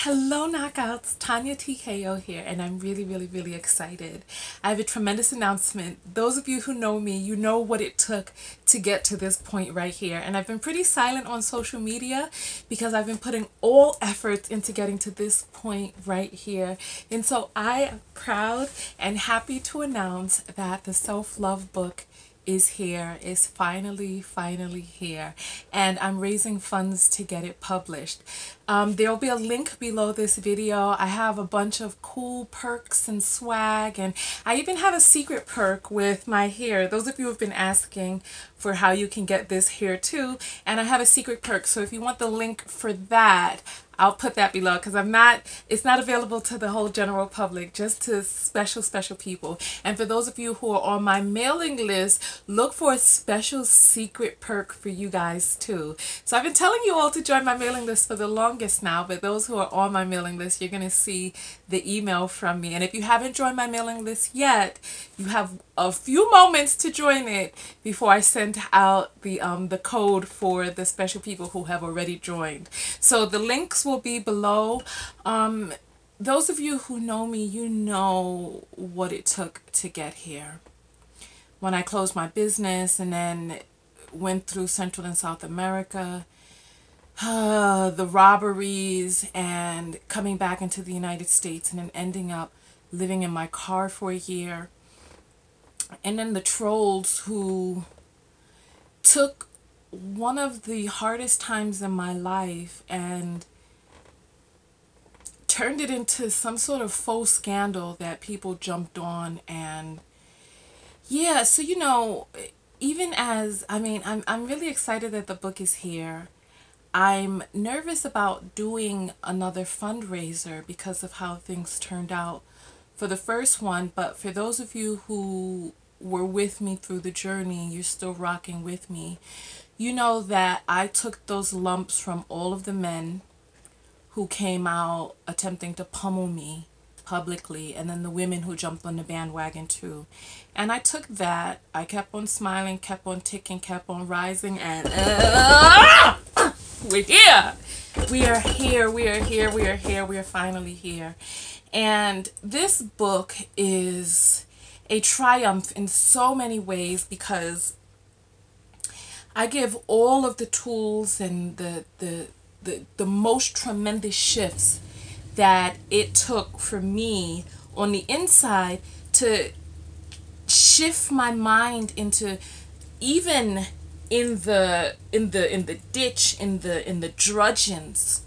Hello knockouts, Tonya Tko here, and I'm really excited. I have a tremendous announcement. Those of you who know me, you know what it took to get to this point right here. And I've been pretty silent on social media because I've been putting all efforts into getting to this point right here. And so I am proud and happy to announce that the self-love book is finally here, and I'm raising funds to get it published. There'll be a link below this video. I have a bunch of cool perks and swag, and I even have a secret perk with my hair. Those of you who have been asking for how you can get this hair too, and I have a secret perk, so if you want the link for that, I'll put that below because it's not available to the whole general public, just to special people. And for those of you who are on my mailing list, look for a special secret perk for you guys too. So I've been telling you all to join my mailing list for the longest now, but those who are on my mailing list, you're going to see the email from me. And if you haven't joined my mailing list yet, you have a few moments to join it before I send out the code for the special people who have already joined. So the links will be below. Those of you who know me, you know what it took to get here. When I closed my business and then went through Central and South America, the robberies, and coming back into the United States, and then ending up living in my car for a year. And then the trolls who took one of the hardest times in my life and turned it into some sort of faux scandal that people jumped on. And yeah, so you know, even as I'm really excited that the book is here. I'm nervous about doing another fundraiser because of how things turned out for the first one, but for those of you who were with me through the journey, you're still rocking with me, you know that I took those lumps from all of the men who came out attempting to pummel me publicly, and then the women who jumped on the bandwagon too. And I took that, I kept on smiling, kept on ticking, kept on rising, and we're here. We are here, we are here, we are here, we are finally here. And this book is a triumph in so many ways because I give all of the tools and the most tremendous shifts that it took for me on the inside to shift my mind into, even in the ditch, in the drudgeons,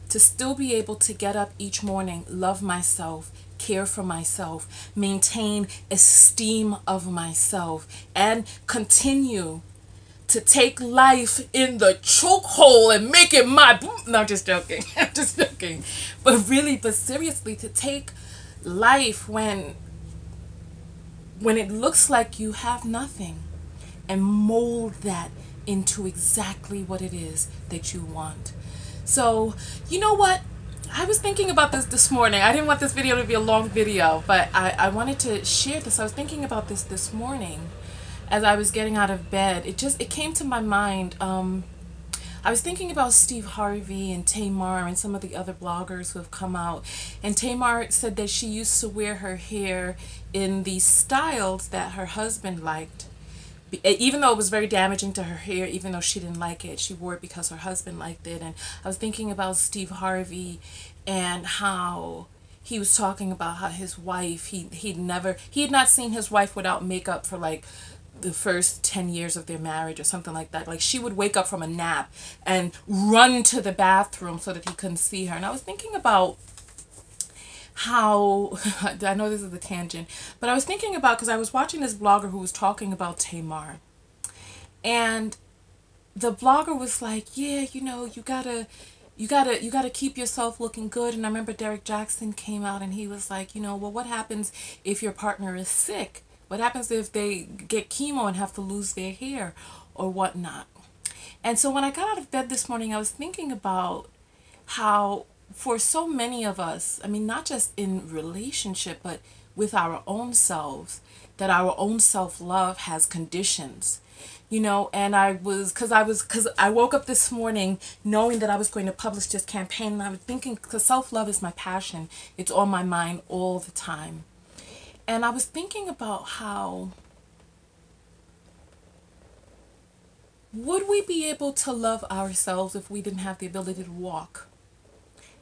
to still be able to get up each morning, love myself, care for myself, maintain esteem of myself, and continue to take life in the chokehold and make it my boom. No, I'm just joking. I'm just joking. But really, but seriously, to take life when it looks like you have nothing and mold that into exactly what it is that you want. So, you know what? I was thinking about this morning. I didn't want this video to be a long video, but I wanted to share this. I was thinking about this morning as I was getting out of bed. It came to my mind. I was thinking about Steve Harvey and Tamar and some of the other bloggers who have come out. And Tamar said that she used to wear her hair in these styles that her husband liked. Even though it was very damaging to her hair, even though she didn't like it, she wore it because her husband liked it. And I was thinking about Steve Harvey and how he was talking about how his wife, he had not seen his wife without makeup for like the first 10 years of their marriage or something like that. Like, she would wake up from a nap and run to the bathroom so that he couldn't see her. And I was thinking about how, I know this is a tangent, but I was thinking about, because I was watching this blogger who was talking about Tamar, and the blogger was like, yeah, you know, you gotta keep yourself looking good. And I remember Derek Jackson came out and he was like, you know, well, what happens if your partner is sick? What happens if they get chemo and have to lose their hair or whatnot? And so when I got out of bed this morning, I was thinking about how for so many of us, I mean, not just in relationship, but with our own selves, that our own self-love has conditions. And because I woke up this morning knowing that I was going to publish this campaign, and I was thinking, because self-love is my passion, it's on my mind all the time. And I was thinking about how would we be able to love ourselves if we didn't have the ability to walk?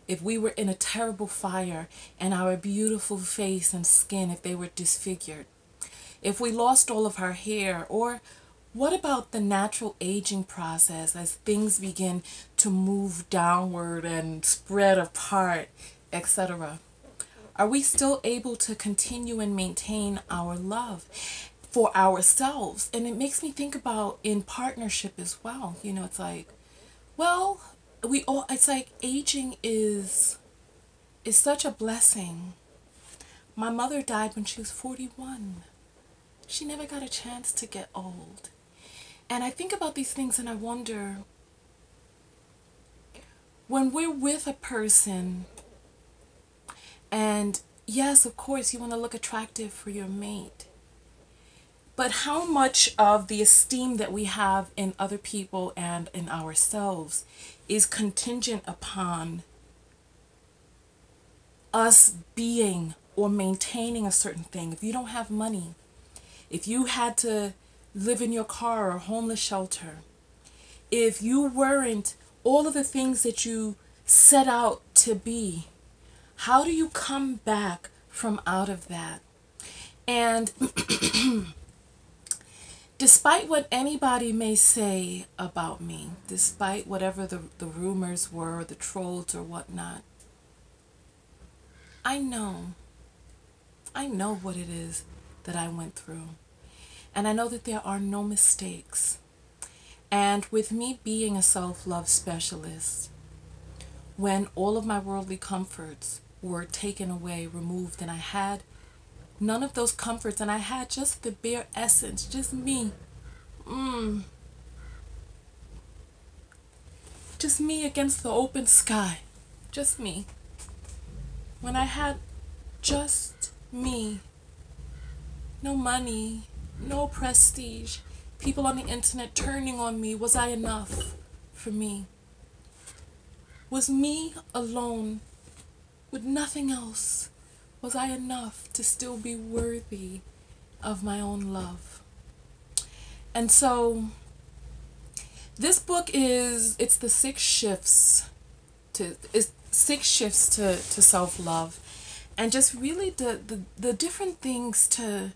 If we were in a terrible fire and our beautiful face and skin, if they were disfigured? If we lost all of our hair? Or what about the natural aging process as things begin to move downward and spread apart, etc.? Are we still able to continue and maintain our love for ourselves? And it makes me think about in partnership as well. It's like, well, it's like aging is such a blessing. My mother died when she was 41. She never got a chance to get old. And I think about these things and I wonder, when we're with a person, and yes, of course, you want to look attractive for your mate, but how much of the esteem that we have in other people and in ourselves is contingent upon us being or maintaining a certain thing? If you don't have money, if you had to live in your car or homeless shelter, if you weren't all of the things that you set out to be, how do you come back from out of that? And despite what anybody may say about me, despite whatever the rumors were, the trolls or whatnot, I know what it is that I went through. And I know that there are no mistakes. And with me being a self-love specialist, when all of my worldly comforts were taken away, removed, and I had none of those comforts, and I had just the bare essence, just me. Just me against the open sky. Just me. When I had just me. No money, no prestige, people on the internet turning on me. Was I enough for me? Was me alone with nothing else? Was I enough to still be worthy of my own love? And so this book it's the six shifts to self-love, and just really the different things to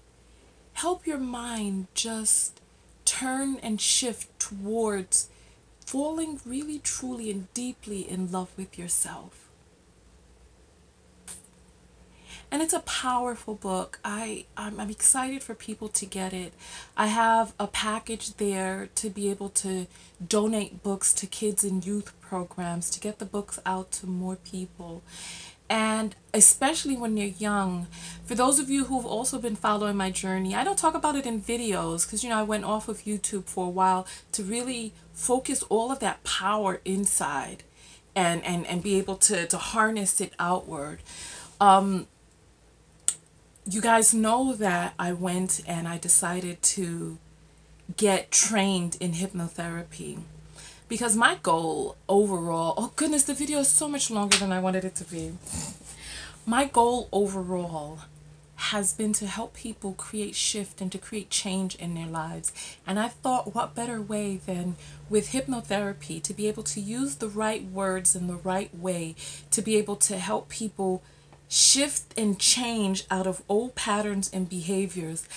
help your mind just turn and shift towards falling really, truly, and deeply in love with yourself. And it's a powerful book. I'm excited for people to get it. I have a package there to be able to donate books to kids and youth programs, to get the books out to more people. And especially when they're young. For those of you who've also been following my journey, I don't talk about it in videos because, I went off of YouTube for a while to really focus all of that power inside and be able to harness it outward. You guys know that I went and I decided to get trained in hypnotherapy. Because my goal overall, oh goodness, the video is so much longer than I wanted it to be. My goal overall has been to help people create shift and to create change in their lives. And I thought, what better way than with hypnotherapy to be able to use the right words in the right way to be able to help people shift and change out of old patterns and behaviors.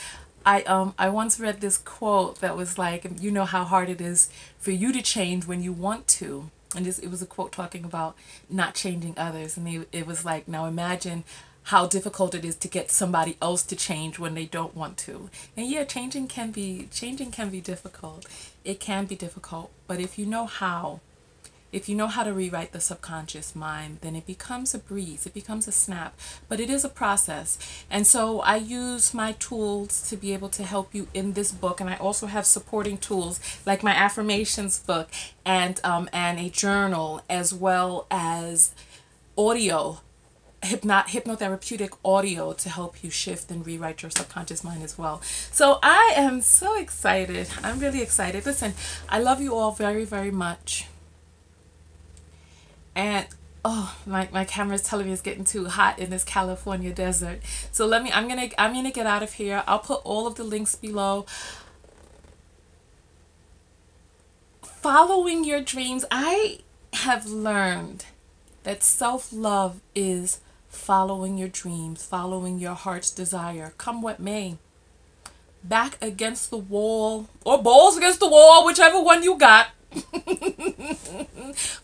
I once read this quote that was like, you know how hard it is for you to change when you want to. And it was a quote talking about not changing others. And it was like, now imagine how difficult it is to get somebody else to change when they don't want to. And yeah, changing can be difficult. It can be difficult. But if you know how to rewrite the subconscious mind, then it becomes a breeze, it becomes a snap, but it is a process. And so I use my tools to be able to help you in this book, and I also have supporting tools like my affirmations book and a journal, as well as audio hypnotherapeutic audio to help you shift and rewrite your subconscious mind as well. So I am so excited. I'm really excited. Listen, I love you all very, very much. And oh, my camera's telling me it's getting too hot in this California desert. So I'm gonna get out of here. I'll put all of the links below. Following your dreams. I have learned that self-love is following your dreams, following your heart's desire, come what may. Back against the wall, or balls against the wall, whichever one you got.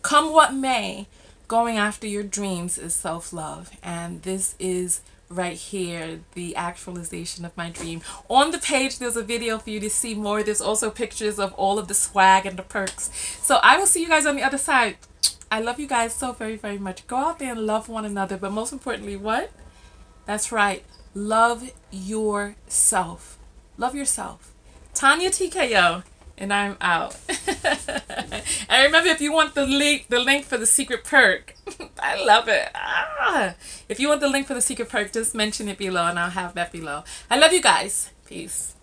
Come what may, going after your dreams is self-love. And this is right here, the actualization of my dream. On the page, there's a video for you to see more. There's also pictures of all of the swag and the perks. So I will see you guys on the other side. I love you guys so very, very much. Go out there and love one another. But most importantly, what? That's right. Love yourself. Love yourself. Tonya Tko. And I'm out. And remember, if you want the link for the secret perk, I love it. If you want the link for the secret perk, just mention it below and I'll have that below. I love you guys. Peace.